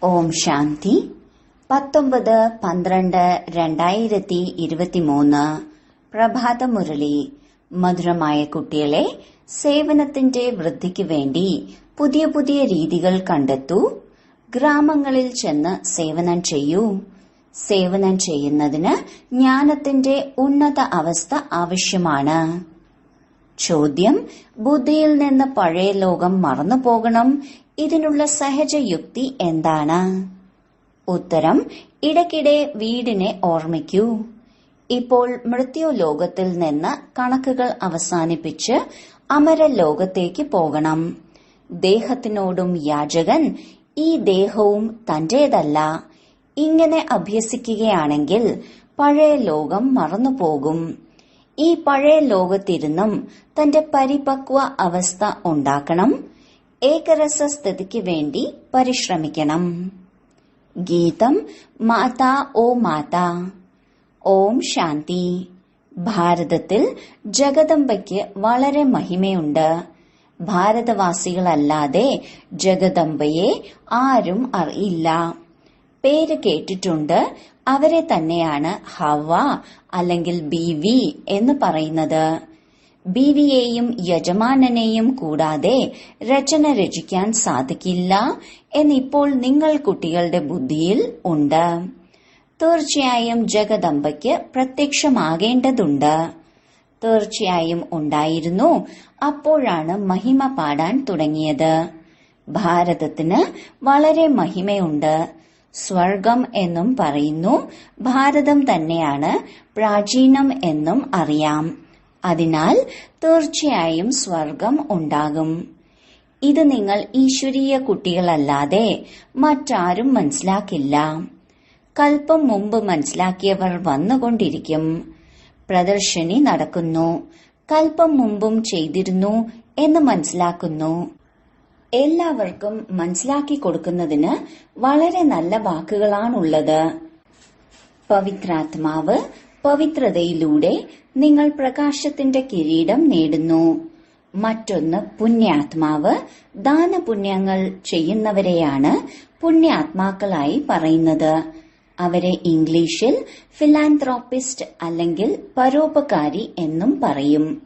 ഓം ശാന്തി 19/12/2023 പ്രഭാതമുരളി. മധുരമായ കുട്ടികളെ, സേവനത്തിന്റെ വൃദ്ധിക്ക് വേണ്ടി പുതിയ പുതിയ രീതികൾ കണ്ടെത്തൂ. ഗ്രാമങ്ങളിൽ ചെന്ന് സേവനം ചെയ്യൂ. സേവനം ചെയ്യുന്നതിന് ജ്ഞാനത്തിന്റെ ഉന്നത അവസ്ഥ ആവശ്യമാണ്. ചോദ്യം: ബുദ്ധിയിൽ നിന്ന് പഴയ ലോകം മറന്നുപോകണം. ഇതിനുള്ള സഹജ യുക്തി എന്താണ്? ഉത്തരം: ഇടയ്ക്കിടെ വീടിനെ ഓർമ്മിക്കൂ. ഇപ്പോൾ മൃത്യു ലോകത്തിൽ നിന്ന് കണക്കുകൾ അവസാനിപ്പിച്ച് അമരലോകത്തേക്ക് പോകണം. ദേഹത്തിനോടും യാചകൻ, ഈ ദേഹവും തന്റേതല്ല. ഇങ്ങനെ അഭ്യസിക്കുകയാണെങ്കിൽ പഴയ ലോകം മറന്നുപോകും. ഈ പഴയ ലോകത്തിരുന്നും തന്റെ പരിപക്വ അവസ്ഥ ഉണ്ടാക്കണം. ഏകരസ സ്ഥിതിക്ക് വേണ്ടി പരിശ്രമിക്കണം. ഗീതം: മാതാ ഓ മാതാ. ഓം ശാന്തി. ഭാരതത്തിൽ ജഗദംബയ്ക്ക് വളരെ മഹിമയുണ്ട്. ഭാരതവാസികളല്ലാതെ ജഗദംബയെ ആരും അറിയില്ല. പേര് കേട്ടിട്ടുണ്ട്. അവരെ തന്നെയാണ് ഹവ്വ അല്ലെങ്കിൽ ബീവി എന്ന് പറയുന്നത്. ബീവിയെയും യജമാനനെയും കൂടാതെ രചന രചിക്കാൻ സാധിക്കില്ല എന്നിപ്പോൾ നിങ്ങൾ കുട്ടികളുടെ ബുദ്ധിയിൽ ഉണ്ട്. തീർച്ചയായും ജഗദംബയ്ക്ക് പ്രത്യക്ഷമാകേണ്ടതുണ്ട്. തീർച്ചയായും ഉണ്ടായിരുന്നു. അപ്പോഴാണ് മഹിമ പാടാൻ തുടങ്ങിയത്. ഭാരതത്തിന് വളരെ മഹിമയുണ്ട്. സ്വർഗം എന്നും പറയുന്നു. ഭാരതം തന്നെയാണ് പ്രാചീനം എന്നും അറിയാം. അതിനാൽ തീർച്ചയായും സ്വർഗം ഉണ്ടാകും. ഇത് നിങ്ങൾ ഈശ്വരീയ കുട്ടികളല്ലാതെ മറ്റാരും മനസ്സിലാക്കില്ല. കൽപ്പം മുമ്പ് മനസ്സിലാക്കിയവർ വന്നുകൊണ്ടിരിക്കും. പ്രദർശനി നടക്കുന്നു. കൽപ്പം മുമ്പും ചെയ്തിരുന്നു എന്ന് മനസ്സിലാക്കുന്നു. എല്ലാവർക്കും മനസ്സിലാക്കി കൊടുക്കുന്നതിന് വളരെ നല്ല വാക്കുകളാണുള്ളത്. പവിത്രാത്മാവ് പവിത്രതയിലൂടെ നിങ്ങൾ പ്രകാശത്തിന്റെ കിരീടം നേടുന്നു. മറ്റൊന്ന് പുണ്യാത്മാവ്. ദാനപുണ്യങ്ങൾ ചെയ്യുന്നവരെയാണ് പുണ്യാത്മാക്കളായി പറയുന്നത്. അവരെ ഇംഗ്ലീഷിൽ ഫിലാന്ത്രോപ്പിസ്റ്റ് അല്ലെങ്കിൽ പരോപകാരി എന്നും പറയും.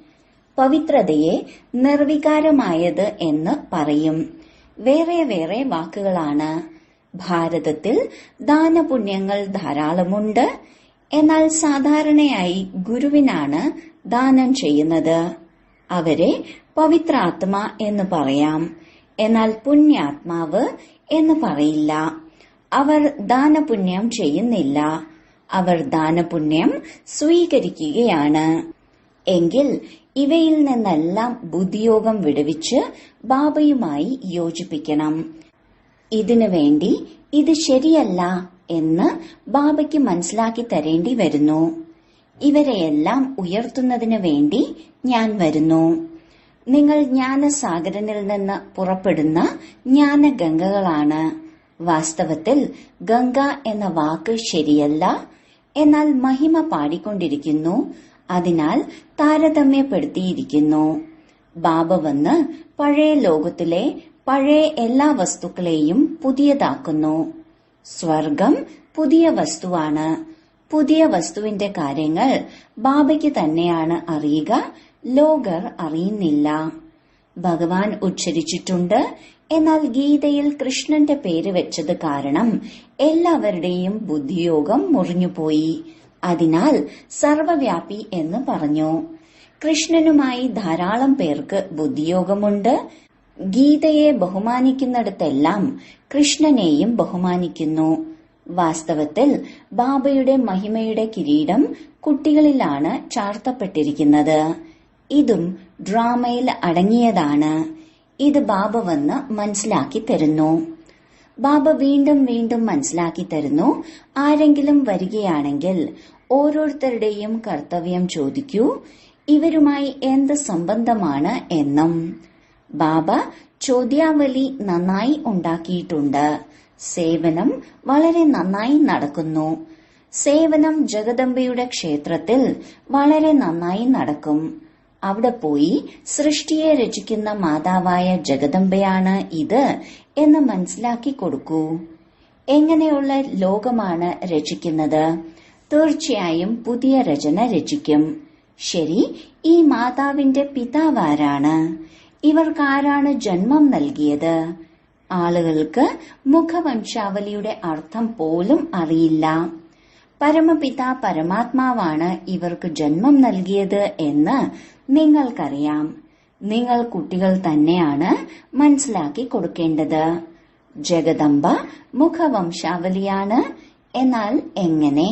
പവിത്രതയെ നിർവികാരമായത് എന്ന് പറയും. വേറെ വേറെ വാക്കുകളാണ്. ഭാരതത്തിൽ ദാനപുണ്യങ്ങൾ ധാരാളമുണ്ട്. എന്നാൽ സാധാരണയായി ഗുരുവിനാണ് ദാനം ചെയ്യുന്നത്. അവരെ പവിത്രാത്മാ എന്ന് പറയാം. എന്നാൽ പുണ്യാത്മാവ് എന്ന് പറയില്ല. അവർ ദാനപുണ്യം ചെയ്യുന്നില്ല. അവർ ദാനപുണ്യം സ്വീകരിക്കുകയാണ്. എങ്കിൽ ഇവയിൽ നിന്നെല്ലാം ബുദ്ധിയോഗം വിടുവിച്ച് ബാബയുമായി യോജിപ്പിക്കണം. ഇതിനു വേണ്ടി ഇത് ശരിയല്ല എന്ന് ബാബയ്ക്ക് മനസ്സിലാക്കി തരേണ്ടി വരുന്നു. ഇവരെയെല്ലാം ഉയർത്തുന്നതിന് വേണ്ടി ഞാൻ വരുന്നു. നിങ്ങൾ ജ്ഞാനസാഗരനിൽ നിന്ന് പുറപ്പെടുന്ന ജ്ഞാനഗംഗകളാണ്. വാസ്തവത്തിൽ ഗംഗ എന്ന വാക്ക് ശരിയല്ല. എന്നാൽ മഹിമ പാടിക്കൊണ്ടിരിക്കുന്നു. അതിനാൽ താരതമ്യപ്പെടുത്തിയിരിക്കുന്നു. ബാബ വന്ന് പഴയ ലോകത്തിലെ പഴയ എല്ലാ വസ്തുക്കളെയും പുതിയതാക്കുന്നു. സ്വർഗം പുതിയ വസ്തുവാണ്. പുതിയ വസ്തുവിന്റെ കാര്യങ്ങൾ ബാബയ്ക്ക് തന്നെയാണ് അറിയുക. ലോകർ അറിയുന്നില്ല. ഭഗവാൻ ഉച്ചരിച്ചിട്ടുണ്ട്. എന്നാൽ ഗീതയിൽ കൃഷ്ണന്റെ പേര് വെച്ചത് കാരണം എല്ലാവരുടെയും ബുദ്ധിയോഗം മുറിഞ്ഞുപോയി. അതിനാൽ സർവവ്യാപി എന്ന് പറഞ്ഞു. കൃഷ്ണനുമായി ധാരാളം പേർക്ക് ബുദ്ധിയോഗമുണ്ട്. ഗീതയെ ബഹുമാനിക്കുന്നിടത്തെല്ലാം കൃഷ്ണനെയും ബഹുമാനിക്കുന്നു. വാസ്തവത്തിൽ ബാബയുടെ മഹിമയുടെ കിരീടം കുട്ടികളിലാണ് ചാർത്തപ്പെട്ടിരിക്കുന്നത്. ഇതും ഡ്രാമയിൽ അടങ്ങിയതാണ്. ഇത് ബാബ വന്ന് മനസ്സിലാക്കി തരുന്നു. ബാബ വീണ്ടും വീണ്ടും മനസ്സിലാക്കി തരുന്നു. ആരെങ്കിലും വരികയാണെങ്കിൽ ഓരോരുത്തരുടെയും കർത്തവ്യം ചോദിക്കൂ. ഇവരുമായി എന്ത് സംബന്ധമാണ് എന്നും. ബാബ ചോദ്യാവലി നന്നായി ഉണ്ടാക്കിയിട്ടുണ്ട്. സേവനം വളരെ നന്നായി നടക്കുന്നു. സേവനം ജഗദംബയുടെ ക്ഷേത്രത്തിൽ വളരെ നന്നായി നടക്കും. അവിടെ പോയി സൃഷ്ടിയെ രചിക്കുന്ന മാതാവായ ജഗദംബയാണ് ഇത് എന്ന് മനസ്സിലാക്കി കൊടുക്കൂ. എങ്ങനെയുള്ള ലോകമാണ് രചിക്കുന്നത്? തീർച്ചയായും പുതിയ രചന രചിക്കും. ശരി, ഈ മാതാവിന്റെ പിതാവാരാണ്? ഇവർക്കാരാണ് ജന്മം നൽകിയത്? ആളുകൾക്ക് മുഖവംശാവലിയുടെ അർത്ഥം പോലും അറിയില്ല. പരമപിത പരമാത്മാവാണ് ഇവർക്ക് ജന്മം നൽകിയത് എന്ന് നിങ്ങൾക്കറിയാം. നിങ്ങൾ കുട്ടികൾ തന്നെയാണ് മനസ്സിലാക്കി കൊടുക്കേണ്ടത്. ജഗദംബ മുഖവംശാവലിയാണ്. എന്നാൽ എങ്ങനെ?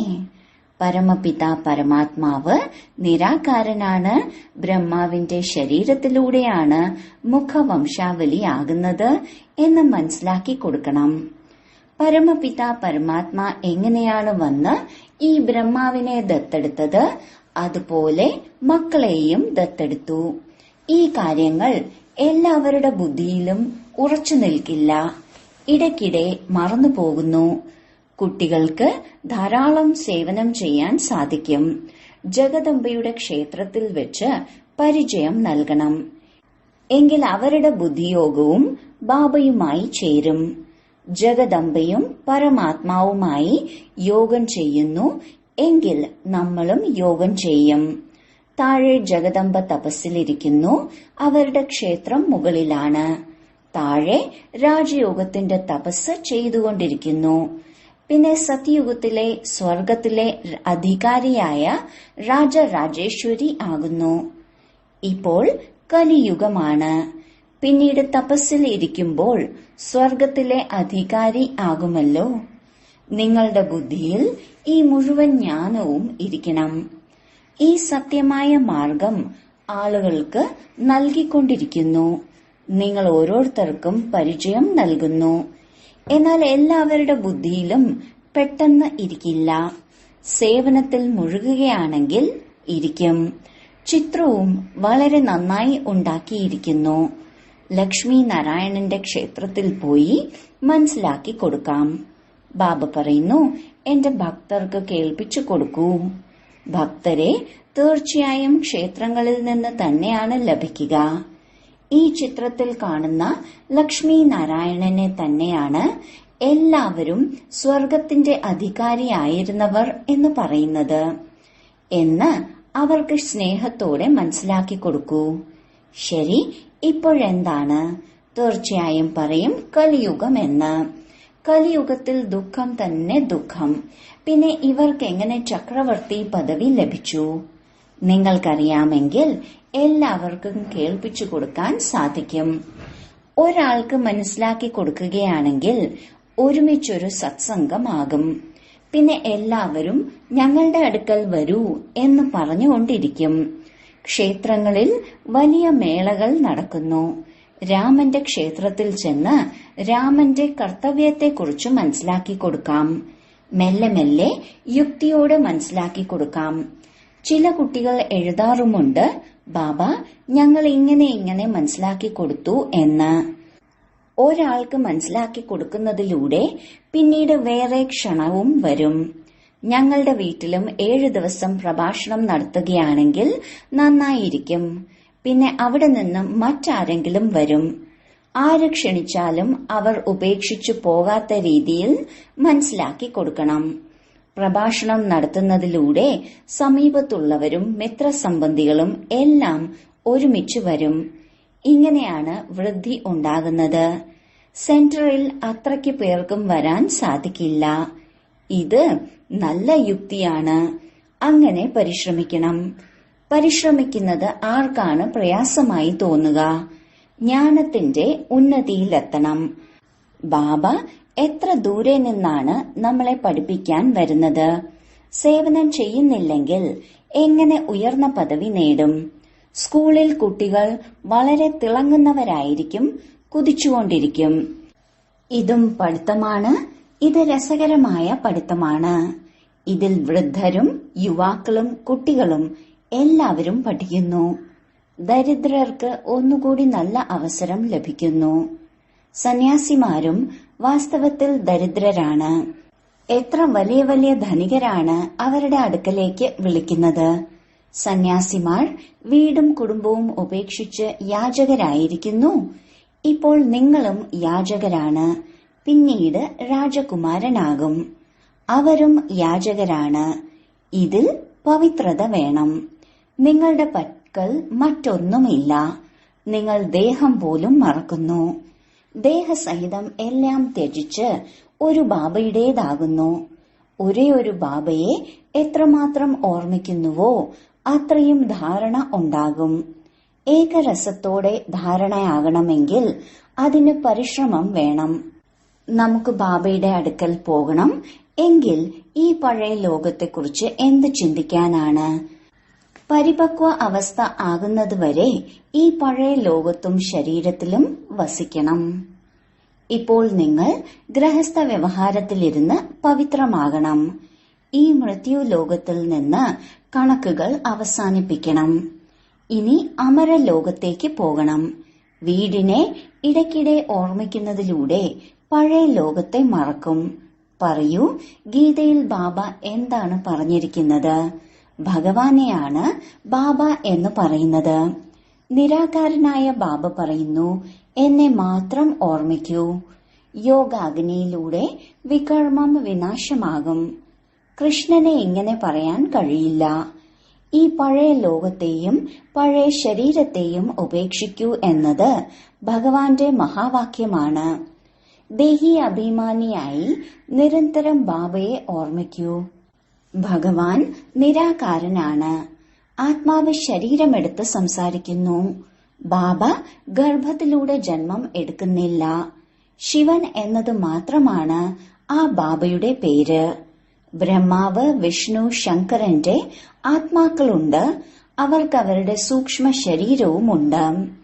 പരമപിത പരമാത്മാവ് നിരാകാരനാണ്. ബ്രഹ്മാവിന്റെ ശരീരത്തിലൂടെയാണ് മുഖവംശാവലിയാകുന്നത് എന്ന് മനസ്സിലാക്കി കൊടുക്കണം. പരമപിത പരമാത്മാ എങ്ങനെയാണ് വന്ന് ഈ ബ്രഹ്മാവിനെ ദത്തെടുത്തത്, അതുപോലെ മക്കളെയും ദത്തെടുത്തു. ഈ കാര്യങ്ങൾ എല്ലാവരുടെ ബുദ്ധിയിലും ഉറച്ചു നിൽക്കില്ല. ഇടയ്ക്കിടെ മറന്നുപോകുന്നു. കുട്ടികൾക്ക് ധാരാളം സേവനം ചെയ്യാൻ സാധിക്കും. ജഗദംബയുടെ ക്ഷേത്രത്തിൽ വെച്ച് പരിചയം നൽകണം. എങ്കിൽ അവരുടെ ബുദ്ധിയോഗവും ബാബയുമായി ചേരും. ജഗദംബയും പരമാത്മാവുമായി യോഗം ചെയ്യുന്നു എങ്കിൽ നമ്മളും യോഗം ചെയ്യും. താഴെ ജഗദംബ തപസ്സിലിരിക്കുന്നു. അവരുടെ ക്ഷേത്രം മുകളിലാണ്. താഴെ രാജയോഗത്തിന്റെ തപസ് ചെയ്തുകൊണ്ടിരിക്കുന്നു. പിന്നെ സത്യയുഗത്തിലെ സ്വർഗത്തിലെ അധികാരിയായ രാജരാജേശ്വരി ആകുന്നു. ഇപ്പോൾ കലിയുഗമാണ്. പിന്നീട് തപസ്സിൽ ഇരിക്കുമ്പോൾ സ്വർഗത്തിലെ അധികാരി ആകുമല്ലോ. നിങ്ങളുടെ ബുദ്ധിയിൽ ഈ മുഴുവൻ ജ്ഞാനവും ഇരിക്കണം. ഈ സത്യമായ മാർഗം ആളുകൾക്ക് നൽകിക്കൊണ്ടിരിക്കുന്നു. നിങ്ങൾ ഓരോരുത്തർക്കും പരിചയം നൽകുന്നു. എന്നാൽ എല്ലാവരുടെ ബുദ്ധിയിലും പെട്ടെന്ന് ഇരിക്കില്ല. സേവനത്തിൽ മുഴുകുകയാണെങ്കിൽ ഇരിക്കും. ചിത്രവും വളരെ നന്നായി ഉണ്ടാക്കിയിരിക്കുന്നു. ലക്ഷ്മി നാരായണന്റെ ക്ഷേത്രത്തിൽ പോയി മനസ്സിലാക്കി കൊടുക്കാം. ബാബ പറയുന്നു, എന്റെ ഭക്തർക്ക് കേൾപ്പിച്ചു കൊടുക്കൂ. ഭക്തരെ തീർച്ചയായും ക്ഷേത്രങ്ങളിൽ നിന്ന് തന്നെയാണ് ലഭിക്കുക. ഈ ചിത്രത്തിൽ കാണുന്ന ലക്ഷ്മി നാരായണനെ തന്നെയാണ് എല്ലാവരും സ്വർഗത്തിന്റെ അധികാരിയായിരുന്നവർ എന്ന് പറയുന്നത് എന്ന് അവർക്ക് സ്നേഹത്തോടെ മനസ്സിലാക്കി കൊടുക്കൂ. ശരി, ഇപ്പോഴെന്താണ്? തീർച്ചയായും പറയും കലിയുഗം എന്ന്. കലിയുഗത്തിൽ ദുഃഖം തന്നെ ദുഃഖം. പിന്നെ ഇവർക്ക് എങ്ങനെ ചക്രവർത്തി പദവി ലഭിച്ചു? നിങ്ങൾക്കറിയാമെങ്കിൽ എല്ലാവർക്കും കേൾപ്പിച്ചു കൊടുക്കാൻ സാധിക്കും. ഒരാൾക്ക് മനസ്സിലാക്കി കൊടുക്കുകയാണെങ്കിൽ ഒരുമിച്ചൊരു സത്സംഗമാകും. പിന്നെ എല്ലാവരും ഞങ്ങളുടെ അടുക്കൽ വരൂ എന്ന് പറഞ്ഞുകൊണ്ടിരിക്കും. ക്ഷേത്രങ്ങളിൽ വലിയ മേളകൾ നടക്കുന്നു. രാമന്റെ ക്ഷേത്രത്തിൽ ചെന്ന് രാമന്റെ കർത്തവ്യത്തെക്കുറിച്ച് മനസ്സിലാക്കി കൊടുക്കാം. മെല്ലെ മെല്ലെ യുക്തിയോടെ മനസ്സിലാക്കി കൊടുക്കാം. ചില കുട്ടികൾ എഴുതാറുമുണ്ട്, ബാബ ഞങ്ങൾ ഇങ്ങനെ മനസ്സിലാക്കി കൊടുത്തു എന്ന്. ഒരാൾക്ക് മനസ്സിലാക്കി കൊടുക്കുന്നതിലൂടെ പിന്നീട് വേറെ ക്ഷണവും വരും. ഞങ്ങളുടെ വീട്ടിലും 7 ദിവസം പ്രഭാഷണം നടത്തുകയാണെങ്കിൽ നന്നായിരിക്കും. പിന്നെ അവിടെ നിന്നും മറ്റാരെങ്കിലും വരും. ആര് ക്ഷണിച്ചാലും അവർ ഉപേക്ഷിച്ചു പോകാത്ത രീതിയിൽ മനസ്സിലാക്കി കൊടുക്കണം. പ്രഭാഷണം നടത്തുന്നതിലൂടെ സമീപത്തുള്ളവരും മിത്രസംബന്ധികളും എല്ലാം ഒരുമിച്ച് വരും. ഇങ്ങനെയാണ് വൃദ്ധി ഉണ്ടാകുന്നത്. സെന്ററിൽ അത്രയ്ക്ക് പേർക്കും വരാൻ സാധിക്കില്ല. ഇത് നല്ല യുക്തിയാണ്. അങ്ങനെ പരിശ്രമിക്കണം. പരിശ്രമിക്കുന്നത് ആർക്കാണ് പ്രയാസമായി തോന്നുക? ജ്ഞാനത്തിന്റെ ഉന്നതിയിലെത്തണം. ബാബ എത്ര ദൂരെ നിന്നാണ് നമ്മളെ പഠിപ്പിക്കാൻ വരുന്നത്? സേവനം ചെയ്യുന്നില്ലെങ്കിൽ എങ്ങനെ ഉയർന്ന പദവി നേടും? സ്കൂളിൽ കുട്ടികൾ വളരെ തിളങ്ങുന്നവരായിരിക്കും, കുതിച്ചുകൊണ്ടിരിക്കും. ഇതും പഠിത്തമാണ്. ഇത് രസകരമായ പഠിത്തമാണ്. ഇതിൽ വൃദ്ധരും യുവാക്കളും കുട്ടികളും എല്ലാവരും പഠിക്കുന്നു. ദരിദ്രർക്ക് ഒന്നുകൂടി നല്ല അവസരം ലഭിക്കുന്നു. സന്യാസിമാരും വാസ്തവത്തിൽ ദരിദ്രരാണ്. എത്ര വലിയ വലിയ ധനികരാണ് അവരുടെ അടുക്കലേക്ക് വിളിക്കുന്നത്. സന്യാസിമാർ വീടും കുടുംബവും ഉപേക്ഷിച്ച് യാചകരായിരിക്കുന്നു. ഇപ്പോൾ നിങ്ങളും യാചകരാണ്. പിന്നീട് രാജകുമാരനാകും. അവരും യാചകരാണ്. ഇതിൽ പവിത്രത വേണം. നിങ്ങളുടെ പക്കൽ മറ്റൊന്നുമില്ല. നിങ്ങൾ ദേഹം പോലും മറക്കുന്നു. ദേഹസഹിതം എല്ലാം ത്യജിച്ച് ഒരു ബാബയുടേതാകുന്നു. ഒരേ ഒരു ബാബയെ എത്രമാത്രം ഓർമ്മിക്കുന്നുവോ അത്രയും ധാരണ ഉണ്ടാകും. ഏകരസത്തോടെ ധാരണയാകണമെങ്കിൽ അതിന് പരിശ്രമം വേണം. നമുക്ക് ബാബയുടെ അടുക്കൽ പോകണം എങ്കിൽ ഈ പഴയ ലോകത്തെക്കുറിച്ച് എന്ത് ചിന്തിക്കാനാണ്? പരിപക്വ അവസ്ഥ ആകുന്നതുവരെ ഈ പഴയ ലോകത്തും ശരീരത്തിലും വസിക്കണം. ഇപ്പോൾ നിങ്ങൾ ഗൃഹസ്ഥ വ്യവഹാരത്തിലിരുന്ന് പവിത്രമാകണം. ഈ മൃത്യു ലോകത്തിൽ നിന്ന് കണക്കുകൾ അവസാനിപ്പിക്കണം. ഇനി അമരലോകത്തേക്ക് പോകണം. വീടിനെ ഇടയ്ക്കിടെ ഓർമ്മിക്കുന്നതിലൂടെ പഴയ ലോകത്തെ മറക്കും. പറയൂ, ഗീതയിൽ ബാബ എന്താണ് പറഞ്ഞിരിക്കുന്നത്? ഭഗവാനെയാണ് ബാബ എന്ന് പറയുന്നത്. നിരാകാരനായ ബാബ പറയുന്നു, എന്നെ മാത്രം ഓർമ്മിക്കൂ. യോഗാഗ്നിയിലൂടെ വികർമ്മം വിനാശമാകും. കൃഷ്ണനെ ഇങ്ങനെ പറയാൻ കഴിയില്ല. ഈ പഴയ ലോകത്തെയും പഴയ ശരീരത്തെയും ഉപേക്ഷിക്കൂ എന്നത് ഭഗവാന്റെ മഹാവാക്യമാണ്. ദേഹി അഭിമാനിയായി നിരന്തരം ബാബയെ ഓർമ്മിക്കൂ. ഭഗവാൻ നിരാകാരനാണ്. ആത്മാവ് ശരീരമെടുത്ത് സംസാരിക്കുന്നു. ബാബ ഗർഭത്തിലൂടെ ജന്മം എടുക്കുന്നില്ല. ശിവൻ എന്നത് മാത്രമാണ് ആ ബാബയുടെ പേര്. ബ്രഹ്മാവ്, വിഷ്ണു, ശങ്കരന്റെ ആത്മാക്കളുണ്ട്. അവർക്ക് അവരുടെ സൂക്ഷ്മ ശരീരവുമുണ്ട്.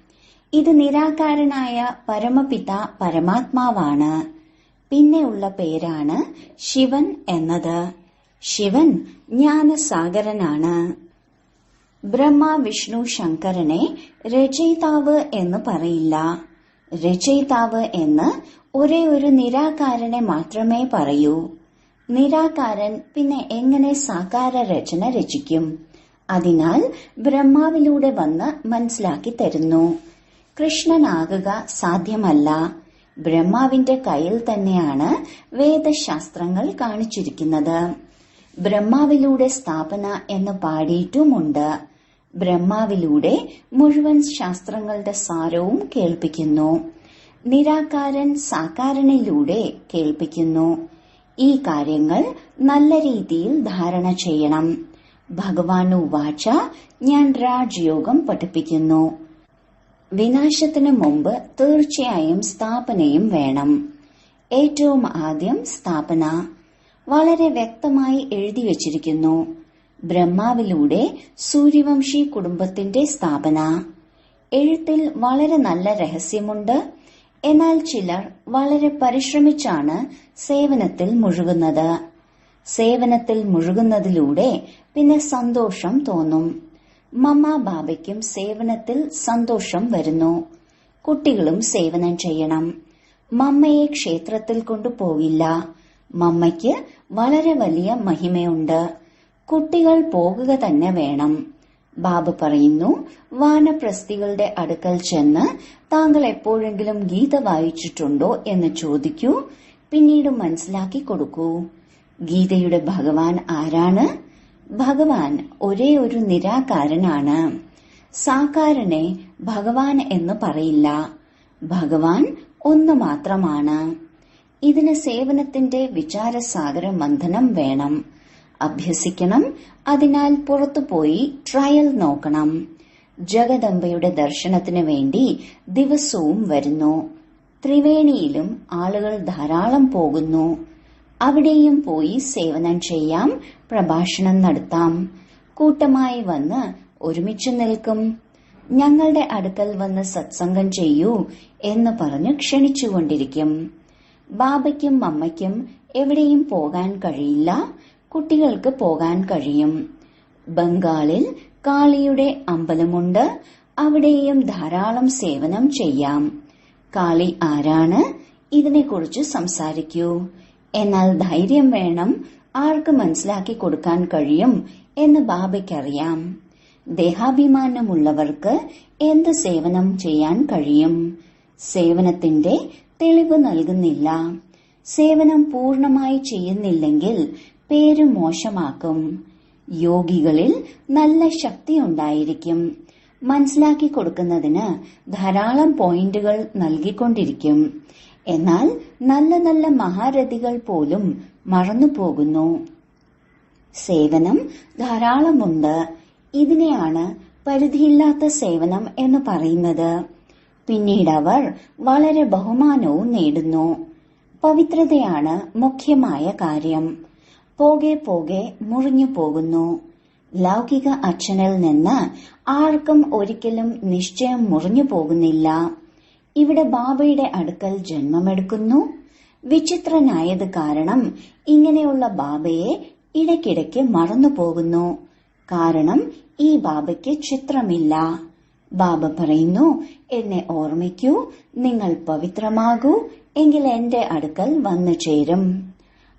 ഇത് നിരാകാരനായ പരമപിത പരമാത്മാവാണ്. പിന്നെയുള്ള പേരാണ് ശിവൻ എന്നത്. ശിവൻ ജ്ഞാനസാഗരനാണ്. ബ്രഹ്മ, വിഷ്ണു, ശങ്കരനെ രചയിതാവ് എന്ന് പറയില്ല. രചയിതാവ് എന്ന് ഒരേ ഒരു നിരാകാരനെ മാത്രമേ പറയൂ. നിരാകാരൻ പിന്നെ എങ്ങനെ സാകാര രചന രചിക്കും? അതിനാൽ ബ്രഹ്മാവിലൂടെ വന്ന് മനസ്സിലാക്കി തരുന്നു. കൃഷ്ണനാകുക സാധ്യമല്ല. ബ്രഹ്മാവിന്റെ കയ്യിൽ തന്നെയാണ് വേദശാസ്ത്രങ്ങൾ കാണിച്ചിരിക്കുന്നത്. ബ്രഹ്മാവിലൂടെ സ്ഥാപന എന്ന് പാടിയിട്ടുമുണ്ട്. ബ്രഹ്മാവിലൂടെ മുഴുവൻ ശാസ്ത്രങ്ങളുടെ സാരവും കേൾപ്പിക്കുന്നു. നിരാകാരൻ സാകാരനിലൂടെ കേൾപ്പിക്കുന്നു. ഈ കാര്യങ്ങൾ നല്ല രീതിയിൽ ധാരണ ചെയ്യണം. ഭഗവാൻ ഉവാച, ഞാൻ രാജയോഗം പഠിപ്പിക്കുന്നു. വിനാശത്തിന് മുമ്പ് തീർച്ചയായും സ്ഥാപനയും വേണം. ഏറ്റവും ആദ്യം സ്ഥാപന വളരെ വ്യക്തമായി എഴുതി വച്ചിരിക്കുന്നു. ബ്രഹ്മാവിലൂടെ സൂര്യവംശി കുടുംബത്തിന്റെ സ്ഥാപന. എഴുത്തിൽ വളരെ നല്ല രഹസ്യമുണ്ട്. എന്നാൽ ചിലർ വളരെ പരിശ്രമിച്ചാണ് സേവനത്തിൽ മുഴുകുന്നത്. സേവനത്തിൽ മുഴുകുന്നതിലൂടെ പിന്നെ സന്തോഷം തോന്നും. മമ്മ ബാബയ്ക്കും സേവനത്തിൽ സന്തോഷം വരുന്നു. കുട്ടികളും സേവനം ചെയ്യണം. മമ്മയെ ക്ഷേത്രത്തിൽ കൊണ്ടുപോകില്ല. മമ്മയ്ക്ക് വളരെ വലിയ മഹിമയുണ്ട്. കുട്ടികൾ പോകുക തന്നെ വേണം. ബാബ പറയുന്നു, വാനപ്രസ്ഥികളുടെ അടുക്കൽ ചെന്ന് താങ്കൾ എപ്പോഴെങ്കിലും ഗീത വായിച്ചിട്ടുണ്ടോ എന്ന് ചോദിക്കൂ. പിന്നീട് മനസ്സിലാക്കി കൊടുക്കൂ. ഗീതയുടെ ഭഗവാൻ ആരാണ്? ഭഗവാൻ ഒരേ ഒരു നിരാകാരനാണ്. സാകാരനെ ഭഗവാൻ എന്ന് പറയില്ല. ഭഗവാൻ ഒന്ന് മാത്രമാണ്. ഇതിന് സേവനത്തിന്റെ വിചാരസാഗര മന്ഥനം വേണം. അഭ്യസിക്കണം. അതിനാൽ പുറത്തുപോയി ട്രയൽ നോക്കണം. ജഗദംബയുടെ ദർശനത്തിന് വേണ്ടി ദിവസവും വരുന്നു. ത്രിവേണിയിലും ആളുകൾ ധാരാളം പോകുന്നു. അവിടെയും പോയി സേവനം ചെയ്യാം, പ്രഭാഷണം നടത്താം. കൂട്ടമായി വന്ന് ഒരുമിച്ച് നിൽക്കും. ഞങ്ങളുടെ അടുക്കൽ വന്ന് സത്സംഗം ചെയ്യൂ എന്ന് പറഞ്ഞ് ക്ഷണിച്ചുകൊണ്ടിരിക്കും. ബാബയ്ക്കും മമ്മയ്ക്കും എവിടെയും പോകാൻ കഴിയില്ല. കുട്ടികൾക്ക് പോകാൻ കഴിയും. ബംഗാളിൽ കാളിയുടെ അമ്പലമുണ്ട്. അവിടെയും ധാരാളം സേവനം ചെയ്യാം. കാളി ആരാണ്? ഇതിനെക്കുറിച്ച് സംസാരിക്കൂ. എന്നാൽ ധൈര്യം വേണം. ആർക്ക് മനസ്സിലാക്കി കൊടുക്കാൻ കഴിയും എന്ന് ബാബയ്ക്കറിയാം. ദേഹാഭിമാനമുള്ളവർക്ക് എന്ത് സേവനം ചെയ്യാൻ കഴിയും? സേവനത്തിന്റെ തെളിവ് നൽകുന്നില്ല. സേവനം പൂർണ്ണമായി ചെയ്യുന്നില്ലെങ്കിൽ പേര് മോശമാക്കും. യോഗികളിൽ നല്ല ശക്തിയുണ്ടായിരിക്കും. മനസ്സിലാക്കി കൊടുക്കുന്നതിന് ധാരാളം പോയിന്റുകൾ നൽകിക്കൊണ്ടിരിക്കും. എന്നാൽ നല്ല നല്ല മഹാരഥികൾ പോലും മറന്നുപോകുന്നു. സേവനം ധാരാളമുണ്ട്. ഇതിനെയാണ് പരിധിയില്ലാത്ത സേവനം എന്ന് പറയുന്നത്. പിന്നീട് അവർ വളരെ ബഹുമാനവും നേടുന്നു. പവിത്രതയാണ് മുഖ്യമായ കാര്യം. പോകെ പോകെ മുറിഞ്ഞു പോകുന്നു. ലൗകിക അച്ഛനിൽ നിന്ന് ആർക്കും ഒരിക്കലും നിശ്ചയം മുറിഞ്ഞു പോകുന്നില്ല. ഇവിടെ ബാബയുടെ അടുക്കൽ ജന്മമെടുക്കുന്നു. വിചിത്രനായത് കാരണം ഇങ്ങനെയുള്ള ബാബയെ ഇടയ്ക്കിടയ്ക്ക് മറന്നുപോകുന്നു. കാരണം ഈ ബാബയ്ക്ക് ചിത്രമില്ല. ബാബ പറയുന്നു, എന്നെ ഓർമ്മിക്കൂ, നിങ്ങൾ പവിത്രമാകൂ, എങ്കിൽ എന്റെ അടുക്കൽ വന്നു ചേരും.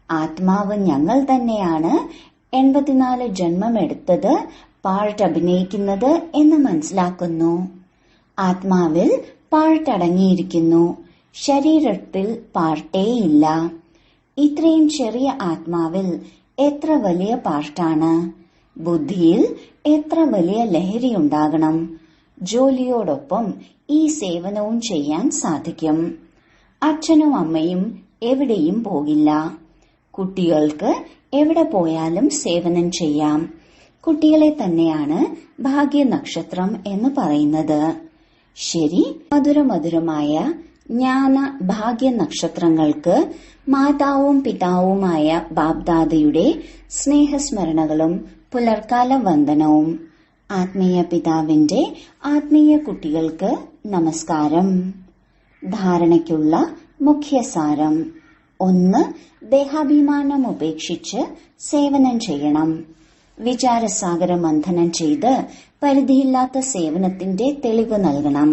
ആത്മാവ് ഞങ്ങൾ തന്നെയാണ് 84 ജന്മമെടുത്തത്, പാർട്ട് അഭിനയിക്കുന്നത് എന്ന് മനസ്സിലാക്കുന്നു. ആത്മാവിൽ പാർട്ട് അടങ്ങിയിരിക്കുന്നു. ശരീരത്തിൽ പാർട്ടേയില്ല. ഇത്രയും ചെറിയ ആത്മാവിൽ എത്ര വലിയ പാർട്ടാണ്. ബുദ്ധിയിൽ എത്ര വലിയ ലഹരിയുണ്ടാകണം. ജോലിയോടൊപ്പം ഈ സേവനവും ചെയ്യാൻ സാധിക്കും. അച്ഛനും അമ്മയും എവിടെയും പോകില്ല. കുട്ടികൾക്ക് എവിടെ പോയാലും സേവനം ചെയ്യാം. കുട്ടികളെ തന്നെയാണ് ഭാഗ്യനക്ഷത്രം എന്ന് പറയുന്നത്. ശരി, മധുരമധുരമായ ജ്ഞാന ഭാഗ്യനക്ഷത്രങ്ങൾക്ക് മാതാവും പിതാവുമായ ബാബ്ദാദയുടെ സ്നേഹസ്മരണകളും പുലർക്കാല വന്ദനവും. ആത്മീയ പിതാവിന്റെ ആത്മീയ കുട്ടികൾക്ക് നമസ്കാരം. ധാരണയ്ക്കുള്ള മുഖ്യസാരം: 1. ദേഹാഭിമാനം ഉപേക്ഷിച്ച് സേവനം ചെയ്യണം. വിചാരസാഗര മന്ഥനം ചെയ്ത് പരിധിയില്ലാത്ത സേവനത്തിന്റെ തെളിവ് നൽകണം.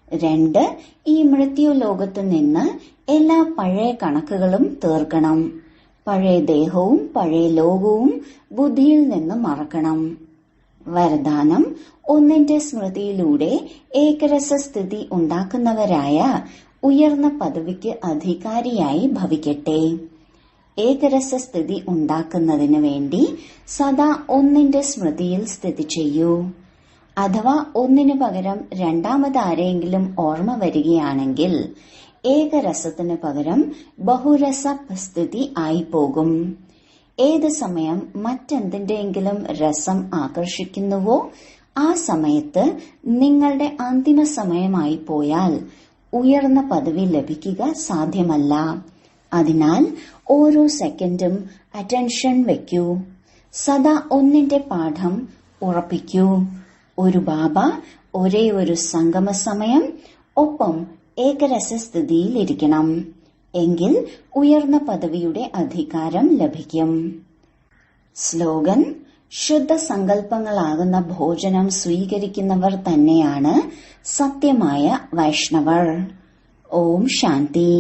2. ഈ മൃത്യു ലോകത്തു നിന്ന് എല്ലാ പഴയ കണക്കുകളും തീർക്കണം. പഴയ ദേഹവും പഴയ ലോകവും ബുദ്ധിയിൽ നിന്ന് മറക്കണം. വരദാനം: ഒന്നിന്റെ സ്മൃതിയിലൂടെ ഏകരസസ്ഥിതി ഉണ്ടാക്കുന്നവരായ ഉയർന്ന പദവിക്ക് അധികാരിയായി ഭവിക്കട്ടെ. ഏകരസസ്ഥിതി ഉണ്ടാക്കുന്നതിന് വേണ്ടി സദാ ഒന്നിന്റെ സ്മൃതിയിൽ സ്ഥിതി ചെയ്യൂ. അഥവാ ഒന്നിനു പകരം രണ്ടാമതാരെങ്കിലും ഓർമ്മ വരികയാണെങ്കിൽ ഏകരസത്തിനു പകരം ബഹുരസ സ്ഥിതി ആയിപ്പോകും. ഏത് സമയം മറ്റെന്തിന്റെയെങ്കിലും രസം ആകർഷിക്കുന്നുവോ ആ സമയത്ത് നിങ്ങളുടെ അന്തിമ സമയമായി പോയാൽ ഉയർന്ന പദവി ലഭിക്കുക സാധ്യമല്ല. അതിനാൽ ഓരോ സെക്കൻഡും അറ്റൻഷൻ വയ്ക്കൂ. സദാ ഒന്നിന്റെ പാഠം ഉറപ്പിക്കൂ. ഒരു ബാബ, ഒരേ ഒരു സംഗമ സമയം, ഒപ്പം ഏകരസസ്ഥിതിയിലിരിക്കണം. എങ്കിൽ ഉയർന്ന പദവിയുടെ അധികാരം ലഭിക്കും. സ്ലോഗൻ: ശുദ്ധ സങ്കല്പങ്ങളാകുന്ന ഭോജനം സ്വീകരിക്കുന്നവർ തന്നെയാണ് സത്യമായ വൈഷ്ണവർ. ഓം ശാന്തി.